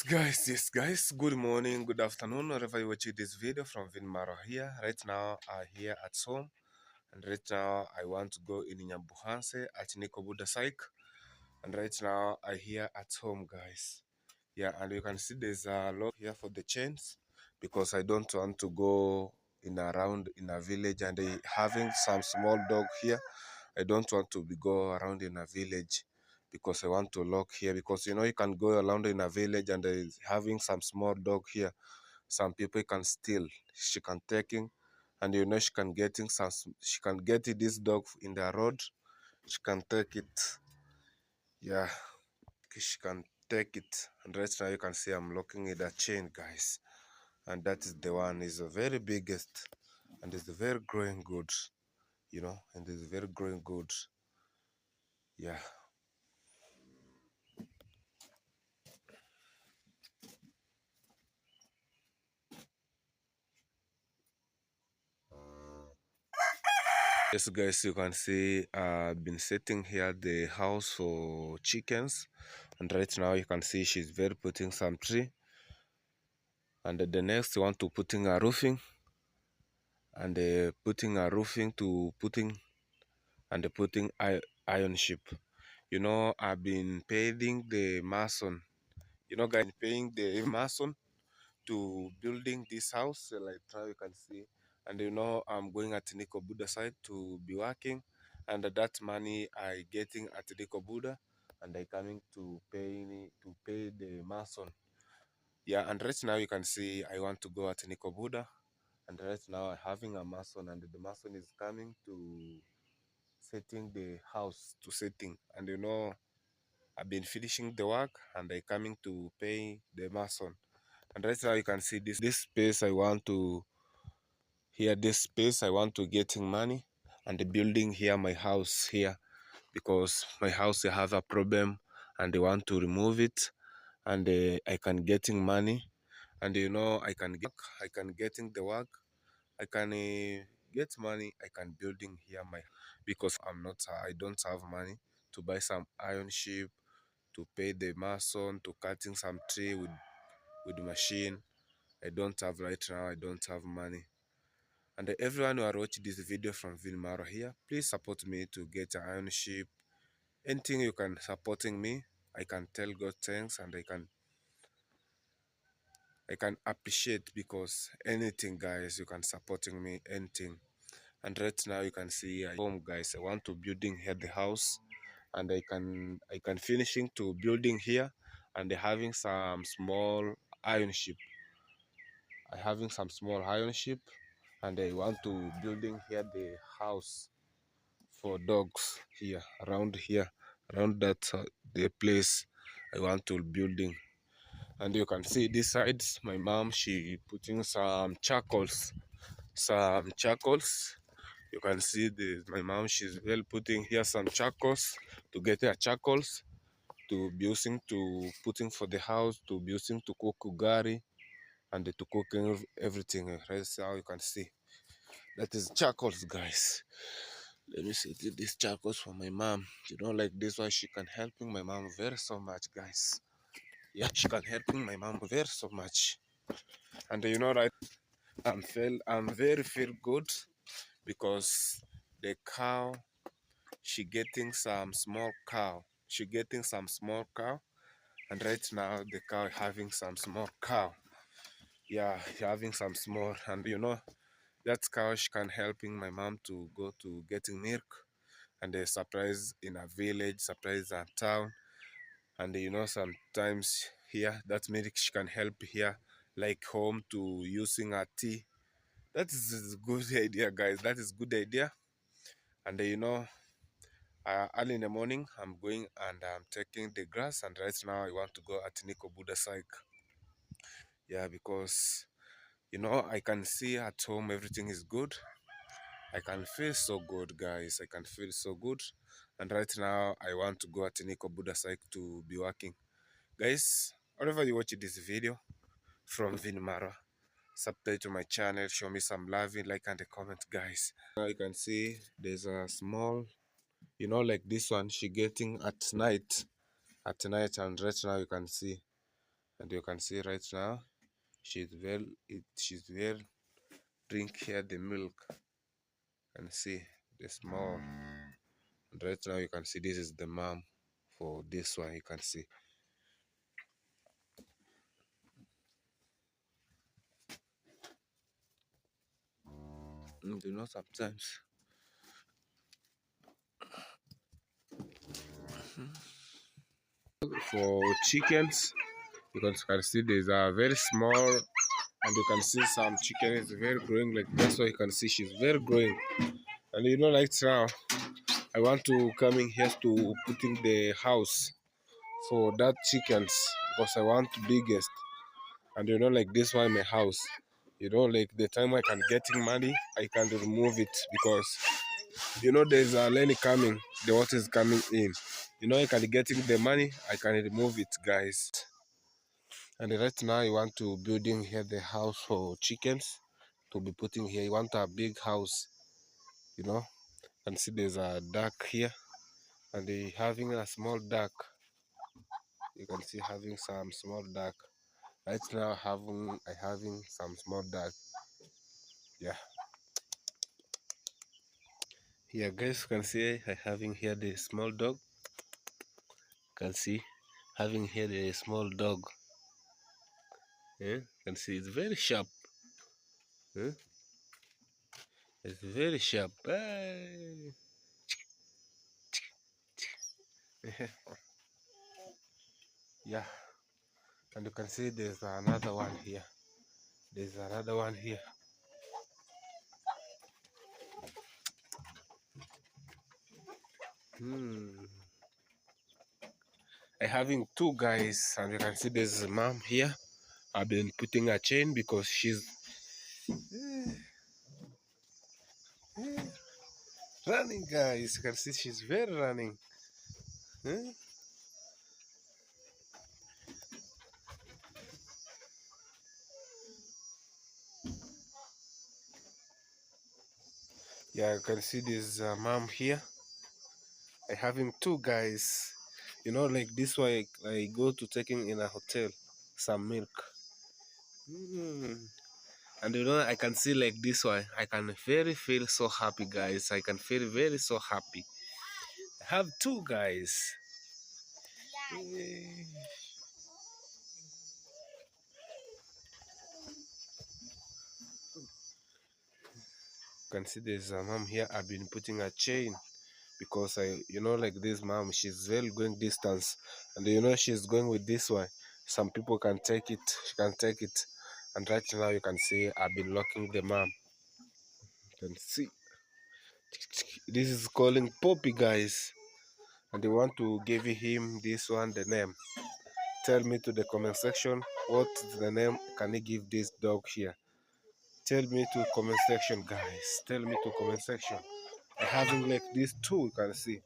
Yes guys, good morning, good afternoon, wherever you watching this video from Vinmaro here. Right now I'm here at home, and right now I want to go in Nyambuhanse at Nikobuda Psych, and right now I here at home, guys. Yeah, and you can see there's a lock here for the chains because I don't want to go in around in a village, and they having some small dog here. I don't want to go around in a village because I want to lock here, because you can go around in a village and having some small dog here. Some people can steal, she can taking, and she can getting some, she can get it, this dog in the road, she can take it. Yeah, she can take it. And right now you can see I'm locking it a chain, guys, and that is the one is the very biggest, and it's very growing good, and it's very growing good. Yeah. Yes guys, you can see I've been setting here the house for chickens, and right now you can see she's very putting some tree, and the next you want to putting a roofing, and putting a roofing to putting, and putting iron ship. I've been paying the mason, guys, paying the mason to building this house, like how you can see. And I'm going at Niko Buddha side to be working, and that money I getting at Niko Buddha, and I coming to pay the mason. Yeah, and right now you can see I want to go at Niko Buddha, and right now I having a mason, and the mason is coming to setting the house to setting, and I've been finishing the work, and I coming to pay the mason. And right now you can see this space I want to, here this space I want to getting money, and the building here my house here, because my house I have a problem, and they want to remove it, and I can getting money, and I can getting the work, I can get money, I can building here my, because I don't have money to buy some iron ship, to pay the mason, to cutting some tree with machine. I don't have right now, I don't have money. And everyone who are watching this video from Vilmaro here, please support me to get an iron ship. Anything you can supporting me, I can tell God thanks, and I can appreciate, because anything guys you can supporting me, anything. And right now you can see home, guys. I want to building here the house, and I can finishing to building here, and having some small iron ship. I having some small iron ship, and I want to building here the house for dogs here, around that the place I want to building. And you can see this side, my mom, she putting some charcoals. You can see my mom, she's well putting here some charcoals to get her charcoals to be using to putting for the house, to be using to cook ugari, and to cook everything. Right how you can see that is charcoals, guys. Let me see this charcoals for my mom. Like this one, she can helping my mom very so much, guys. Yeah, she can helping my mom very so much. And right, I'm very feel good, because the cow, she getting some small cow. She getting some small cow, and right now the cow having some small cow. Yeah, having some small, and that cow, she can helping my mom to go to getting milk, and a surprise in a village, surprise in a town. And sometimes here that milk she can help here, like home, to using a tea. That is a good idea, guys. That is good idea. And early in the morning I'm going and I'm taking the grass, and right now I want to go at Niko Buddha Psych. Yeah, because I can see at home everything is good. I can feel so good, guys. I can feel so good. And right now I want to go at Niko Buddha Psych to be working. Guys, whenever you watch this video from Vinmara, subscribe to my channel, show me some love, like and a comment, guys. Now you can see there's a small, like this one, she getting at night, and right now you can see And you can see right now she's well drink here the milk and see the small. And right now you can see this is the mom for this one. You can see. You know, sometimes for chickens you can see there's a very small, and you can see some chicken is very growing, like that's why you can see she's very growing. And you know, like now I want to come in here to putting the house for that chickens because I want biggest. And you know, like this one my house, you know, like the time I can getting money I can remove it because you know there's a lane coming, the water is coming in, you know, I can getting the money I can remove it, guys. And right now you want to building here the house for chickens to be putting here. You want a big house, you know. And see there's a duck here, and they having a small duck. You can see having some small duck. Right now I having some small duck. Yeah. Here guys, you can see I having here the small dog. You can see having here the small dog. Yeah? You can see it's very sharp. Yeah? It's very sharp. Hey. Yeah. And you can see there's another one here. There's another one here. Hmm. I having two guys, and you can see there's a mom here. I've been putting a chain because she's running, guys. You can see she's very running. Huh? Yeah, you can see this mom here. I having two guys. You know, like this way I go to taking in a hotel some milk. Mm. And you know, I can see like this one. I can very feel so happy, guys. I can feel very so happy. I have two guys. You can see there's a mom here. I've been putting a chain because you know, like this mom, she's very going distance, and you know, she's going with this one. Some people can take it, she can take it, and right now you can see I've been locking the mom. You can see this is calling Poppy, guys, and they want to give him this one the name. Tell me to the comment section what's the name can he give this dog here. Tell me to comment section, guys. Tell me to comment section. I having like these two, you can see.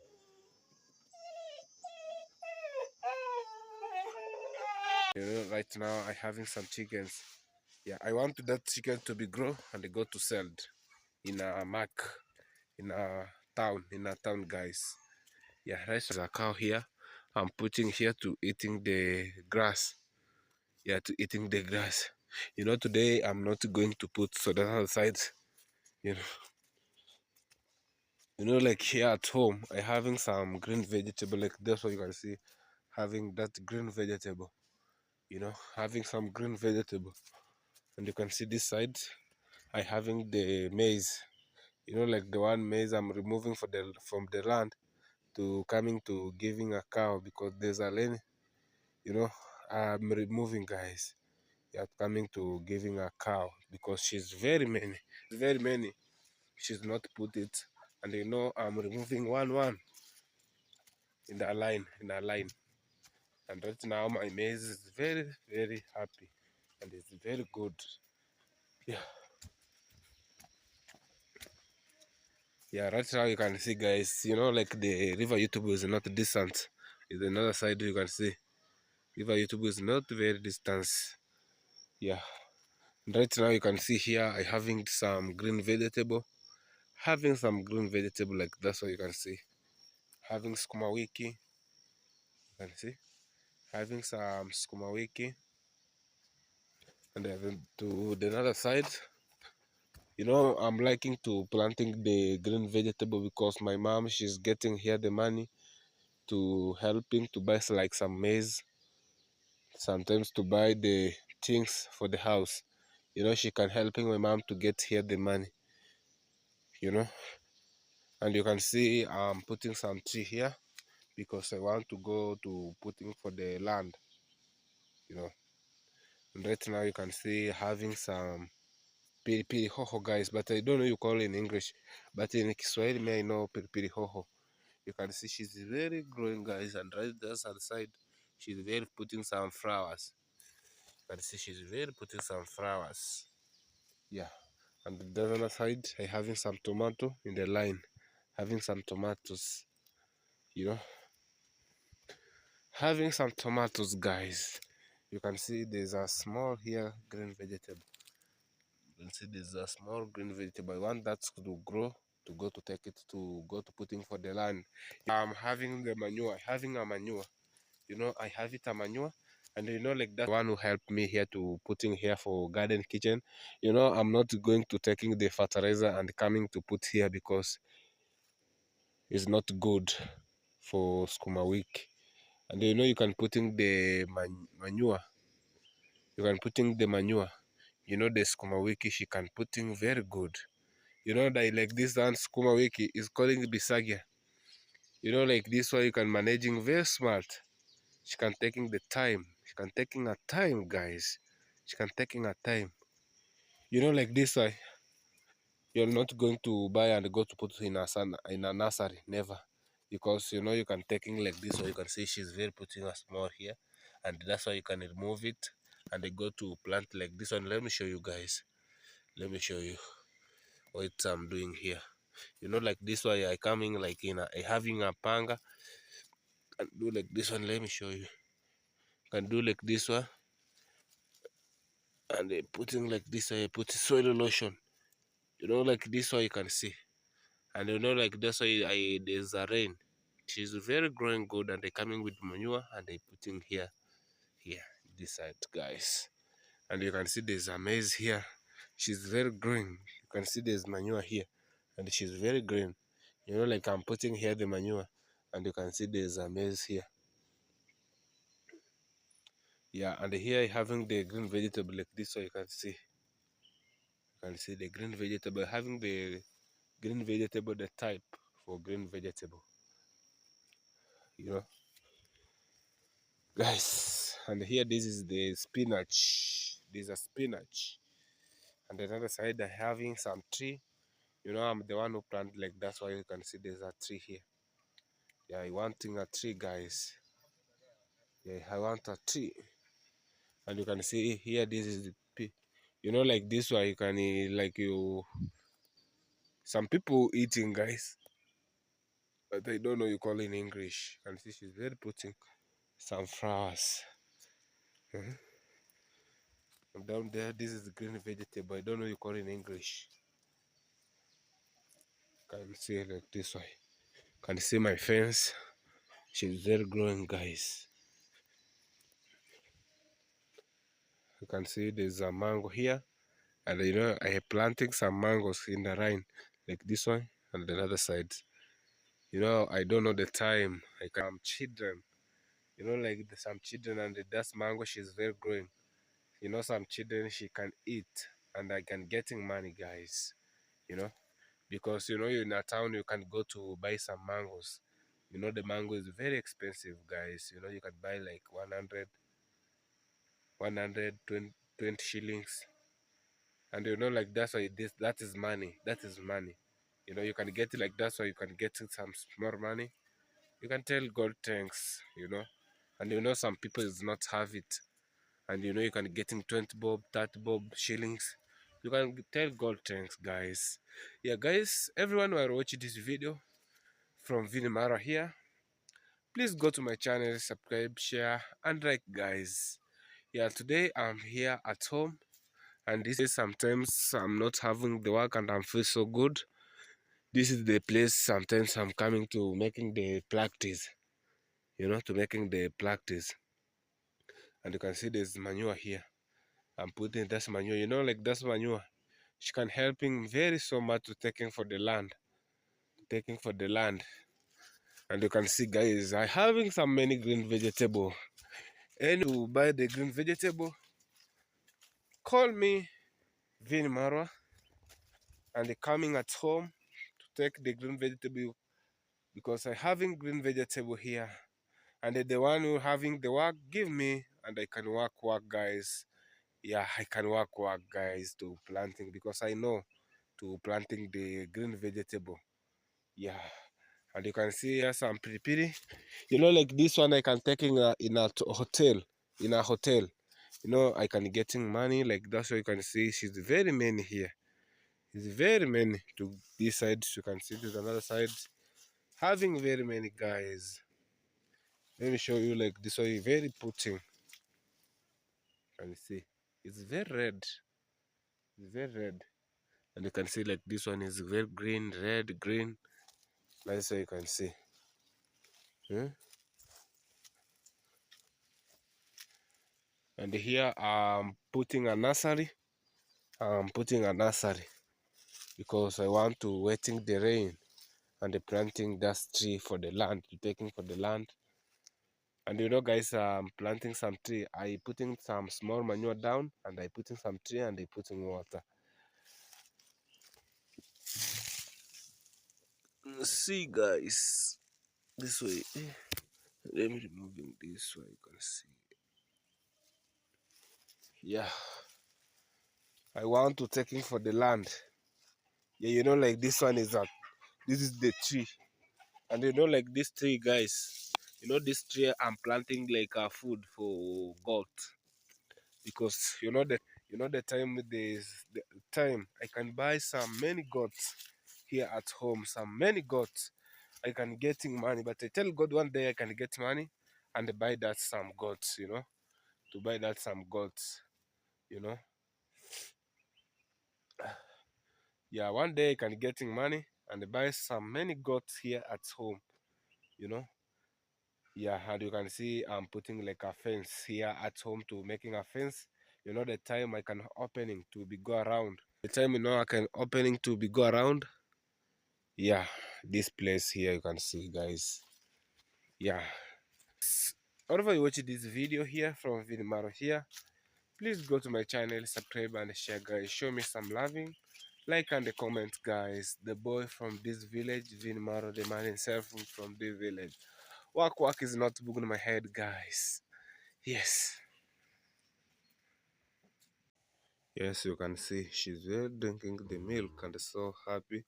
You know, right now I having some chickens. Yeah, I want that chicken to be grow and they go to sell in a mark, in a town, guys. Yeah, right. There's a cow here. I'm putting here to eating the grass. Yeah, to eating the grass. You know, today I'm not going to put soda outside. You know, like here at home, I having some green vegetable. Like that's what you can see, having that green vegetable. You know, having some green vegetable, and you can see this side. I having the maize. You know, like the one maize I'm removing from the land to coming to giving a cow because there's a lane. You know, I'm removing, guys. Yeah, coming to giving a cow because she's very many. She's not put it, and you know I'm removing one in a line. And right now my maize is very happy, and it's very good. Yeah, yeah. Right now you can see, guys. You know, like the river YouTube is not distant. Is another side you can see. River YouTube is not very distant. Yeah. Right now you can see here I having some green vegetable. Having some green vegetable, like that's what you can see. Having skuma wiki, you can see. Having some skuma wiki. And then to the other side, I'm liking to planting the green vegetable because my mom, she's getting here the money to helping to buy like some maize, sometimes to buy the things for the house. She can helping my mom to get here the money, you know. And you can see I'm putting some tree here because I want to go to putting for the land, you know. And right now you can see having some piri piri hoho, guys, but I don't know you call it in English, but in Kiswahili may I know piri piri hoho. You can see she's very growing, guys, and right there on the side she's very putting some flowers. You can see she's very putting some flowers. Yeah. And the other side I having some tomato in the line, having some tomatoes, you know, having some tomatoes, guys. You can see there's a small here green vegetable. You can see there's a small green vegetable. I want that to grow, to go to take it to go to putting for the land. I'm having the manure, having a manure. I have it a manure, and like that one who helped me here to putting here for garden kitchen. I'm not going to taking the fertilizer and coming to put here because it's not good for skuma week. And you can putting the manure. You can putting the manure. The skuma wiki she can putting very good. That like this one skuma wiki is calling bisagia. Like this one you can managing very smart. She can taking the time. She can taking her time, guys. She can taking her time. Like this one, you're not going to buy and go to put in a nursery. Never. Because you can taking like this one. You can see she's very putting a small here. And that's why you can remove it and they go to plant like this one. Let me show you guys. Let me show you what I'm doing here. Like this one, I coming like I having a panga and do like this one. Let me show you. Can do like this one and putting like this. I put soil lotion. Like this one you can see, and like that's why there's a rain. She's very growing good, and they coming with manure and they putting here this side, guys. And you can see there's a maize here. She's very green. You can see there's manure here, and she's very green. Like I'm putting here the manure, and you can see there's a maize here. Yeah, and here having the green vegetable like this, so you can see. You can see the green vegetable having the green vegetable, the type for green vegetable. You know, guys. And here this is the spinach. This is a spinach. And the other side they're having some tree. I'm the one who planted like that's why you can see there's a tree here. Yeah, I wanting a tree, guys. Yeah, I want a tree. And you can see here this is the like this one you can like you some people eating, guys, but I don't know you call in English. And see she's very putting some flowers. And down there this is the green vegetable. I don't know you call in English. Can see like this way. Can see my fence. She's very growing, guys. You can see there's a mango here. And I am planting some mangoes in the line like this one and the other side. I don't know the time. I can children. Like some children and that's mango she's very growing. Some children she can eat and I can getting money, guys. You know, because you're in a town you can go to buy some mangoes. The mango is very expensive, guys. You can buy like 120 shillings. And like that's why that is money. That is money. You can get it like that's why you can get some more money. You can tell God thanks, and some people is not have it. And you can getting 20 bob, 30 bob shillings. You can tell God thanks, guys. Yeah, guys, everyone who are watching this video from Vinimara here, please go to my channel, subscribe, share, and like, guys. Yeah, today I'm here at home, and this is sometimes I'm not having the work and I'm feel so good. This is the place sometimes I'm coming to making the practice, to making the practice. And you can see there's manure here. I'm putting this manure. You know, like this manure, she can helping very so much to taking for the land, taking for the land. And you can see, guys, I having some many green vegetable. And to buy the green vegetable, call me Vin Marwa, and they coming at home to take the green vegetable because I having green vegetable here, and the one who having the work give me, and I can work guys. Yeah, I can work guys to planting because I know to planting the green vegetable. Yeah, and you can see here some pretty pretty. You know, like this one I can take hotel, in a hotel. You know, I can getting money like that's what you can see. She's very many here. It's very many to this side. You can see to the other side. Having very many guys. Let me show you like this one. Very putting. Can you see? It's very red. It's very red. And you can see like this one is very green, red, green. That's what you can see. Hmm? And here I'm putting a nursery. I'm putting a nursery because I want to waiting the rain and the planting that tree for the land, taking for the land. And you know, guys, I'm planting some tree. I putting some small manure down, and I putting some tree, and I putting water. See, guys, this way. Let me removing this so you can see. Yeah, I want to taking for the land. Yeah, you know, like this one is that. This is the tree, and you know, like this tree, guys. You know, this tree I'm planting like a food for goat because you know the time the time I can buy some many goats here at home, some many goats. I can getting money, but I tell God one day I can get money and buy that some goats, you know, to buy that some goats, you know. Yeah, one day I can getting money and buy some many goats here at home, you know. Yeah, and you can see I'm putting like a fence here at home to making a fence. You know the time I can opening to be go around. The time you know I can opening to be go around. Yeah, this place here you can see, guys. Yeah. Whenever you watch this video here from Vinimaro here, please go to my channel, subscribe and share, guys. Show me some loving, like and the comment, guys. The boy from this village, Vinimaro, the man himself from the village. Work is not bugging my head, guys. Yes. Yes, you can see she's very drinking the milk and so happy.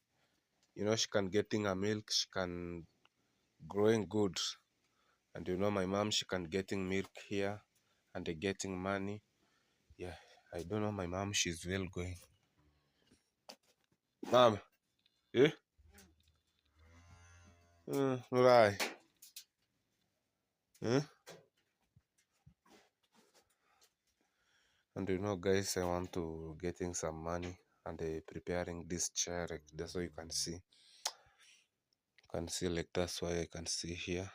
You know, she can getting a milk, she can growing good. And you know, my mom, she can getting milk here and they getting money. Yeah, I don't know, my mom, she's well going. Mom, eh? Right. Eh? And you know, guys, I want to getting some money and they preparing this chair. Like, that's what you can see. You can see like that's why I can see here.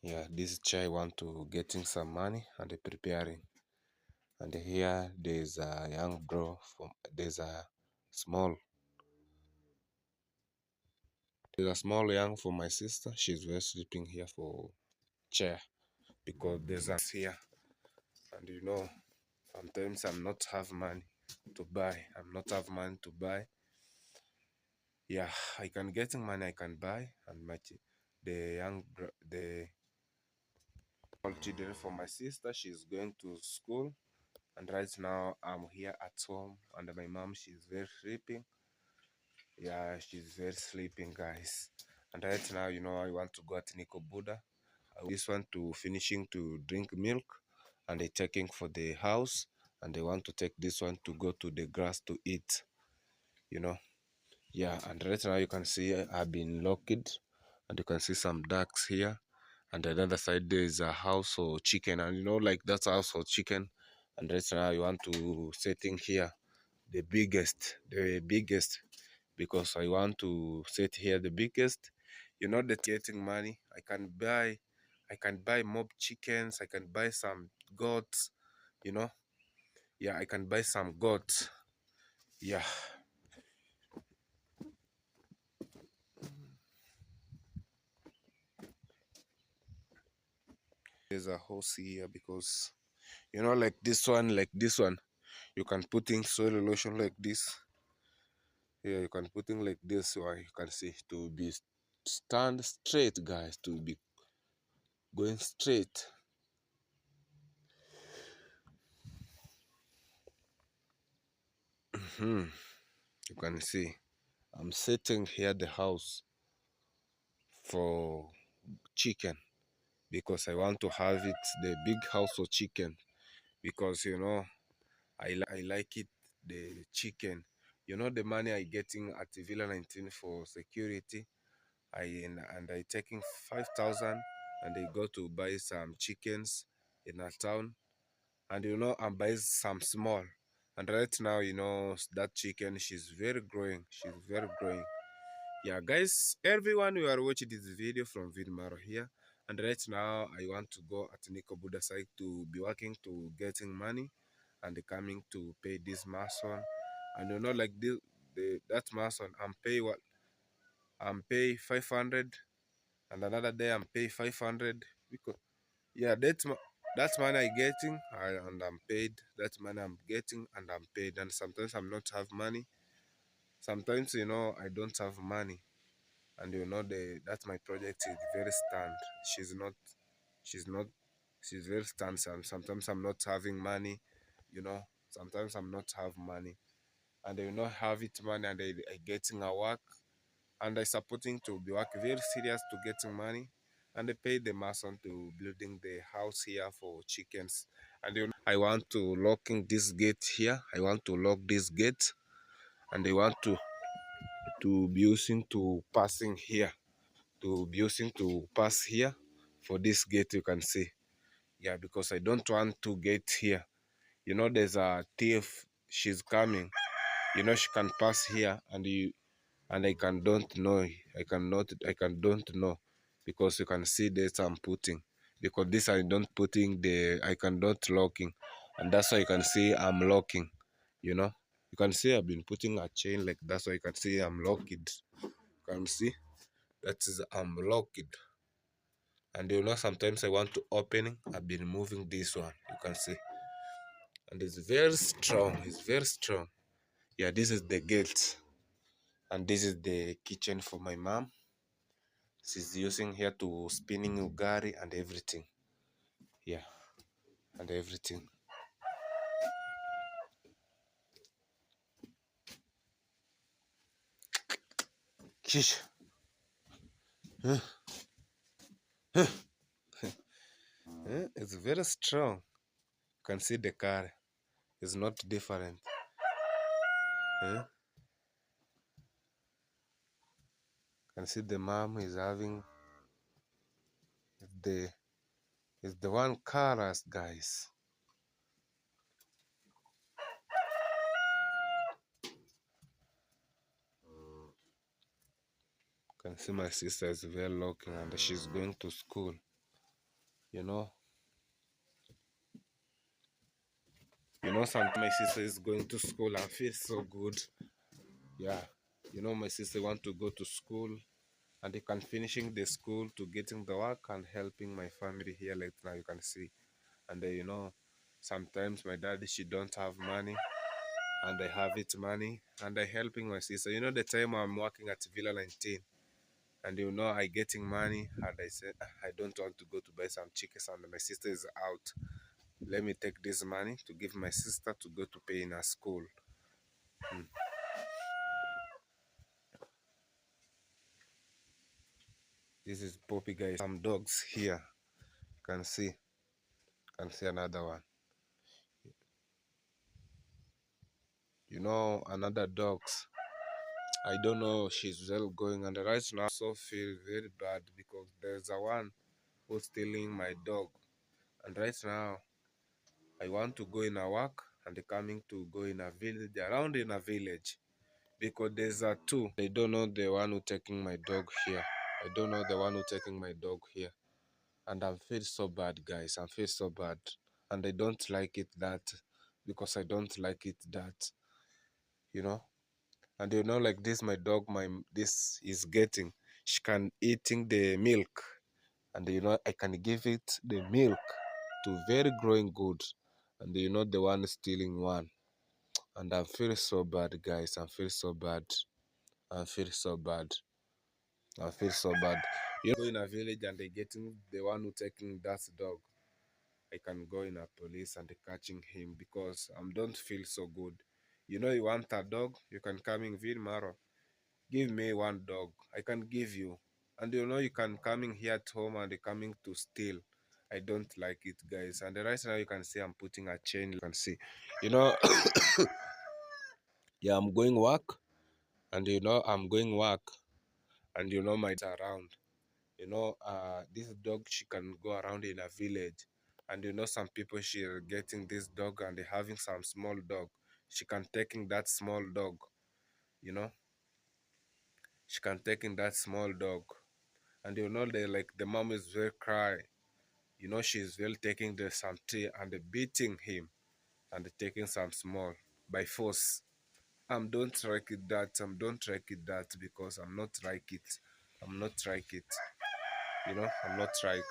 Yeah, this chair I want to getting some money and they preparing. And here there's a young bro from small there's a small young for my sister. She's well sleeping here for chair because there's a here. And you know, sometimes I'm not have money to buy. I'm not have money to buy. Yeah, I can getting money I can buy and my the all children for my sister. She's going to school, and right now I'm here at home, and my mom she's very sleeping. Yeah, she's very sleeping, guys. And right now, you know, I want to go at Nico Buddha. This one to finishing to drink milk, and they taking for the house, and they want to take this one to go to the grass to eat. You know, yeah. And right now you can see I've been locked, and you can see some ducks here. And the other side there is a house for chicken, and you know, like that's a house for chicken. And right now you want to setting here the biggest because I want to set here the biggest. You know that getting money, I can buy mob chickens, I can buy some goats, you know. Yeah, I can buy some goat. Yeah, there's a horse here because like this one, you can put in soil lotion like this. Yeah, you can put in like this, so you can see to be stand straight, guys, to be going straight. Hmm. You can see I'm setting here the house for chicken because I want to have it the big house for chicken because I like it the chicken. The money I getting at Villa 19 for security. And I taking 5,000 and I go to buy some chickens in a town, and I'm buying some small. And right now, that chicken, she's very growing. She's very growing. Yeah, guys, everyone, we are watching this video from Vidmaro here. And right now, I want to go at Nico Buddha site to be working to getting money and coming to pay this mason. And like that mason, I'm pay 500, and another day I'm pay 500 because yeah, that's money I getting, and I'm paid. That's money I'm getting and I'm paid. And sometimes I'm not have money. Sometimes I don't have money, and the that's my project is very stand. She's not. She's not. She's very stand. Sometimes I'm not having money. You know. Sometimes I'm not have money, and have it money, and I getting a work, and I supporting to be work very serious to getting money, and they pay the mason to building the house here for chickens. And I want to locking this gate here. I want to lock this gate, and I want to be using to passing here, to be using to pass here for this gate. You can see, yeah, because I don't want to get here. There's a thief. She's coming. She can pass here, and I can don't know. I can don't know because you can see this I'm putting, because this I don't putting the I can don't locking, and that's why you can see I'm locking. You know, you can see I've been putting a chain like that's why you can see I'm locked. You can see that is I'm locked, and sometimes I want to opening. I've been moving this one. You can see, and it's very strong. It's very strong. Yeah, this is the gate, and this is the kitchen for my mom. She's using here to spinning ugari and everything. Yeah, and everything. Sheesh. It's very strong. You can see the car is not different. You can see the mom is having the is the one colors, guys. You can see my sister is very lucky and she's going to school. You know, sometimes my sister is going to school. I feel so good. Yeah, my sister want to go to school, and they can finishing the school to getting the work and helping my family here like now you can see. And sometimes my daddy she don't have money, and I have it money, and I helping my sister. The time I'm working at Villa 19, and I getting money, and I said, I don't want to go to buy some chickens, and my sister is out. Let me take this money to give my sister to go to pay in her school. Mm. This is Poppy, guys. Some dogs here. You can see another one. Another dogs. I don't know, she's well going, and right now I so feel very bad because there's a one who's stealing my dog, and right now I want to go in a work and coming to go in a village, around in a village, because there's a two. I don't know the one who taking my dog here. I don't know the one who taking my dog here, and I feel so bad, guys. I feel so bad, and I don't like it that because I don't like it that, you know. And like this, my dog, this is getting, she can eating the milk, and I can give it the milk to very growing good, and the one stealing one, and I'm feeling so bad, guys. I'm feeling so bad. I feel so bad. I feel so bad. Go in a village and they getting the one who taking that dog. I can go in a police and they catching him because I don't feel so good. You want a dog, you can come in Vilmaro. Give me one dog. I can give you. And you can coming here at home and they coming to steal. I don't like it, guys. And right now you can see I'm putting a chain. You can see. You know, yeah, I'm going work. And I'm going work. And my around. This dog, she can go around in a village, and some people, she are getting this dog and they having some small dog, she can taking that small dog, you know she can taking that small dog, and they like the mom is very cry, she's very taking the some tea and they beating him and taking some small by force. Don't like it that, don't like it that, because I'm not like it, I'm not like it, I'm not like.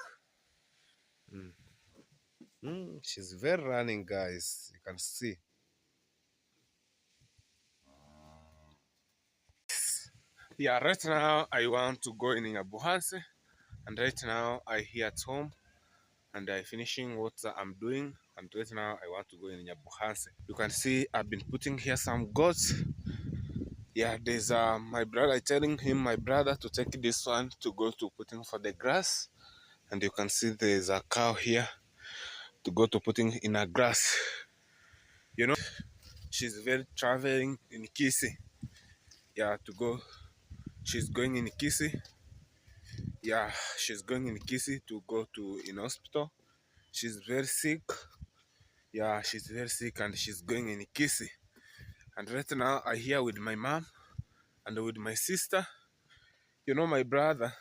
She's very running, guys. You can see. Yeah, right now I want to go in Abuhanse, and right now I here at home and I finishing what I'm doing, and right now I want to go in Abuhanse. You can see I've been putting here some goats. Yeah, there's my brother, telling him, my brother, to take this one to go to putting for the grass, and you can see there's a cow here to go to putting in a grass. She's very traveling in Kisi. Yeah, to go. She's going in Kisi. Yeah, she's going in Kisi to go to in hospital. She's very sick. Yeah, she's very sick and she's going in Kisi. And right now I here with my mom and with my sister. My brother.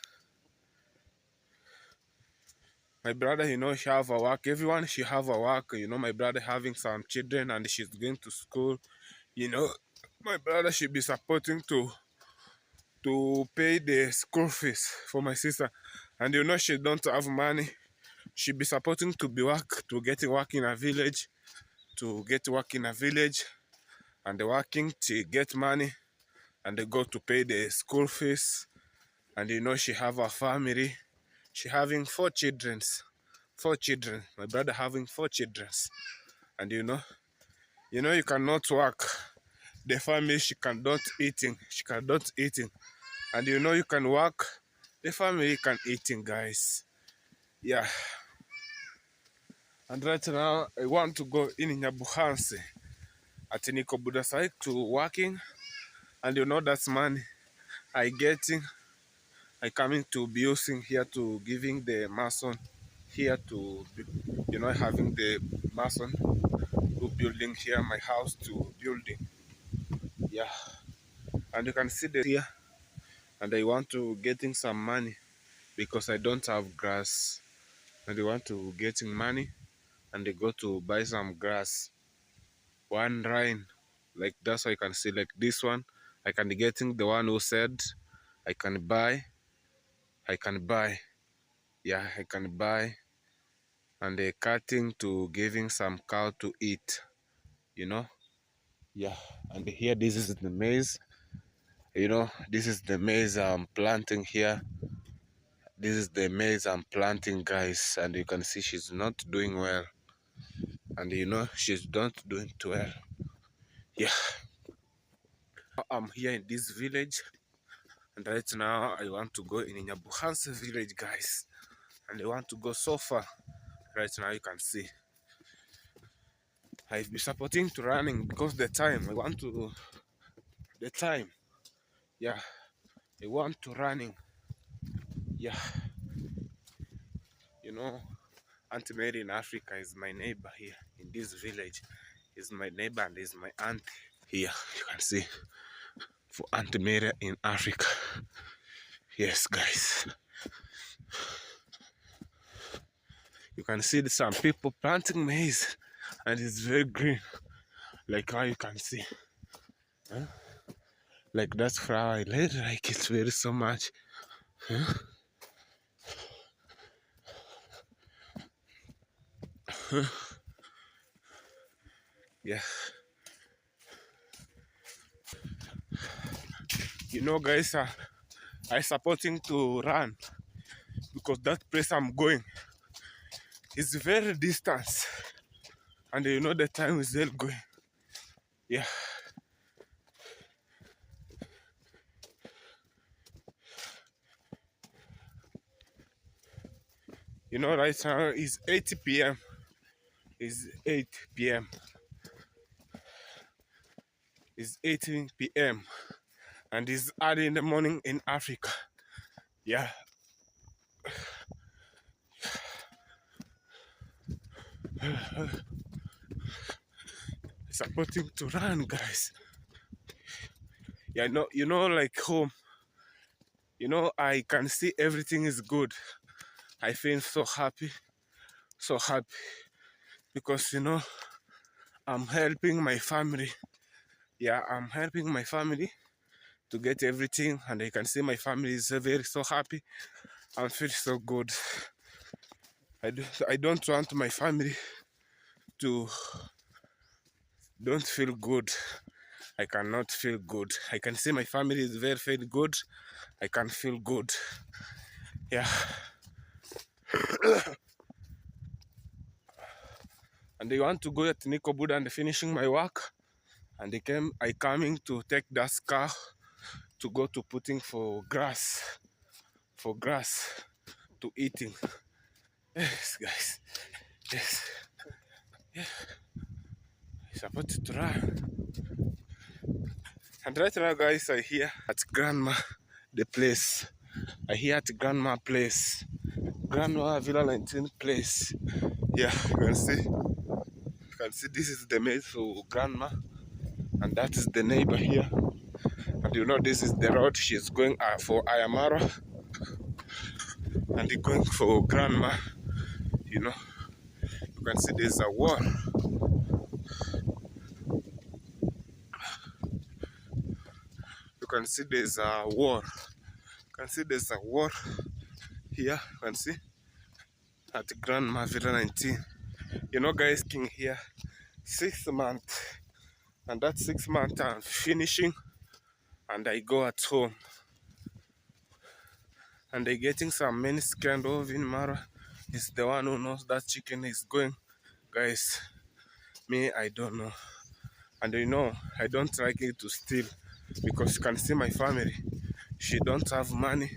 My brother, she have a work. Everyone, she have a work. My brother having some children and she's going to school. You know, my brother should be supporting to pay the school fees for my sister. And she don't have money. She be supporting to be work, to get work in a village, to get work in a village, and the working to get money, and they go to pay the school fees. And she have a family. She having 4 children. 4 children. My brother having 4 children. And you cannot work. The family, she cannot eating. She cannot eating. And you can work. The family can eating, guys. Yeah. And right now I want to go in Nyabuhanse at Niko Budasai to working, and that's money I getting. I coming to be using here to giving the mason here to having the mason to building here my house to building. Yeah, and you can see the here, and I want to getting some money because I don't have grass, and I want to getting money and they go to buy some grass, one rain, like that's how you can see, like this one I can getting the one who said I can buy, I can buy. Yeah, I can buy, and they cutting to giving some cow to eat, you know yeah. And here, this is the maize, this is the maize I'm planting here. This is the maize I'm planting, guys, and you can see she's not doing well, and she's not doing too well. Yeah, I'm here in this village, and right now I want to go in Nyabuhanse village, guys, and I want to go so far. Right now you can see I've been supporting to running because the time I want to, the time, yeah, I want to running. Yeah, you know Auntie Mary in Africa is my neighbor here in this village, is my neighbor and is my aunt. Here you can see for Auntie Mary in Africa. Yes, guys, you can see some people planting maize and it's very green. like how you can see. Huh? Like that flower, I really like it very so much. Huh? Huh? Yeah, you know, guys, I supporting to run because that place I'm going is very distant, and you know the time is still going. Yeah, you know, right now is 8 p.m. Is 8 p.m. It's 18 p.m. and it's early in the morning in Africa. Yeah, supporting to run, guys. Yeah, no, you know, like home. You know, I can see everything is good. I feel so happy because you know I'm helping my family. Yeah, I'm helping my family to get everything, and I can see my family is very so happy. I feel so good. I don't want my family to don't feel good. I cannot feel good. I can see my family is very feel good. I can feel good. Yeah. And they want to go at Nikobuda and finishing my work. And I coming to take that car to go to putting for grass to eating. Yes, guys. Yes. Yeah. It's about to run. And right now, guys, I hear at grandma the place. I hear at grandma place. Grandma Villa 19 place. Yeah, you can see. You can see this is the maid for grandma, and that is the neighbor here. And you know this is the road she's going for iammarwa, and you're going for grandma. You know, you can see there's a wall. You can see there's a wall. You can see there's a wall here. You can see at grandma Villa 19. You know, guys, King here 6 months, and that 6 months I'm finishing, and I go at home, and they getting some many scandal of in Mara. Is the one who knows that chicken is going, guys. Me, I don't know, and you know I don't like it to steal because you can see my family. She don't have money,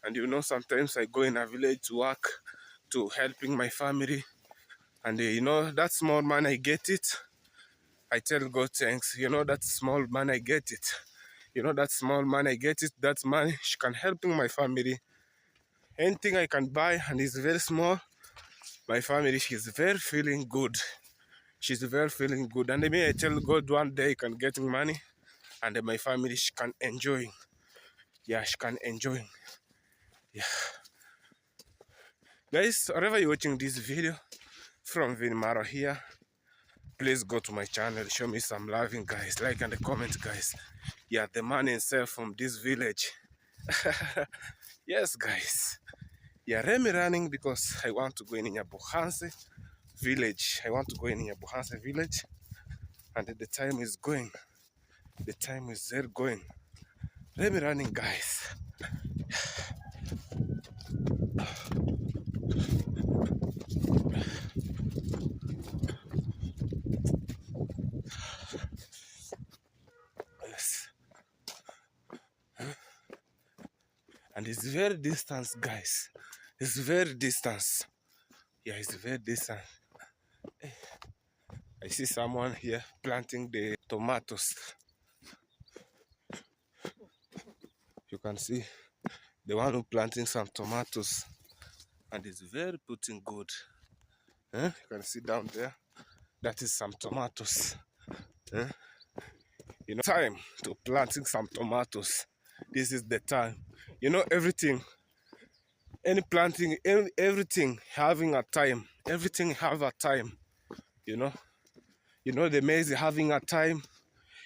and you know sometimes I go in a village to work to helping my family, and you know that small money I get it. I tell God thanks. You know that small money I get it. You know that small money I get it. That money she can helping my family. Anything I can buy and it's very small. My family, she's very feeling good. She's very feeling good. And maybe I tell God one day I can get money, and then my family she can enjoy. Yeah, she can enjoy. Yeah. Guys, wherever you're watching this video from Vinmaro here, please go to my channel, show me some loving, guys. Like and comment, guys. Yeah, the man himself from this village. Yes, guys. Yeah, let me running because I want to go in Nyabuhanse village. I want to go in Nyabuhanse village, and the time is going. The time is there going. Let me running, guys. Yes. And it's very distant, guys. It's very distant. Yeah, it's very distant. I see someone here planting the tomatoes. You can see the one who planting some tomatoes, and it's very putting good. You can see down there, that is some tomatoes. You know, time to planting some tomatoes. This is the time. You know, everything, any planting, everything having a time. Everything have a time. You know, You know, the maize having a time.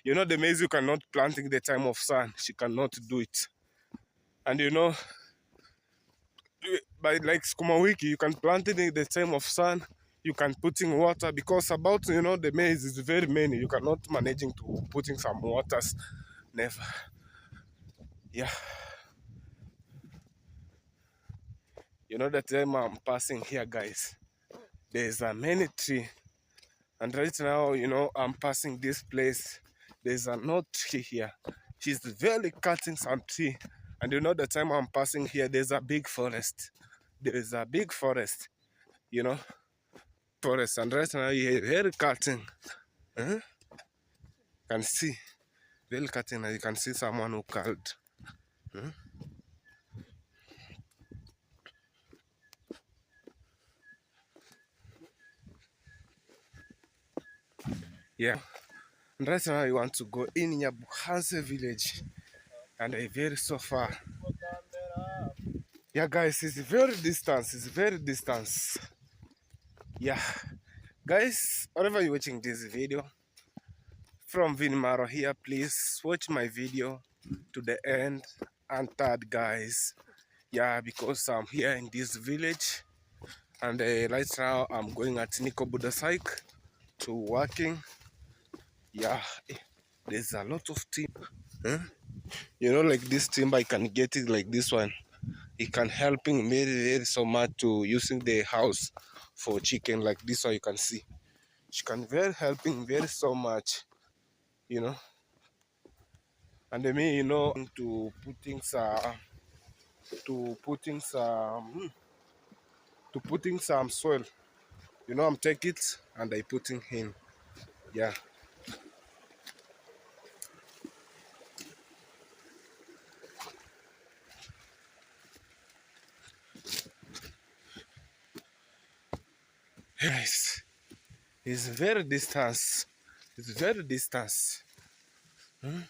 You know, the maize you cannot plant in the time of sun. She cannot do it. And you know, by like skuma wiki, you can plant it in the time of sun. You can put in water because about, you know, the maize is very many. You cannot managing to putting some waters. Never. Yeah. You know, the time I'm passing here, guys, there's a many tree. And right now, you know, I'm passing this place. There's a no tree here. She's very cutting some tree. And you know, the time I'm passing here, there's a big forest. There's a big forest, you know, forest. And right now, you're very cutting. Huh? Can see, very cutting. And you can see someone who cut. Huh? Yeah. And right now, you want to go in Nyabuhanse village. And I very so far. Yeah, guys, it's very distance. It's very distance. Yeah, guys, whenever you're watching this video from iammarwa here, please watch my video to the end. And third, guys, yeah, because I'm here in this village, and right now I'm going at Niko Buddha Psych to working. Yeah, there's a lot of timber. Huh? You know, like this timber, I can get it like this one. It can helping very so much to using the house for chicken like this one. You can see she can very helping very so much, you know. And I mean, you know, to putting some to putting some to putting some soil, you know, I'm take it and I putting in. Yeah, guys, it's very distance. It's very distance. Hmm?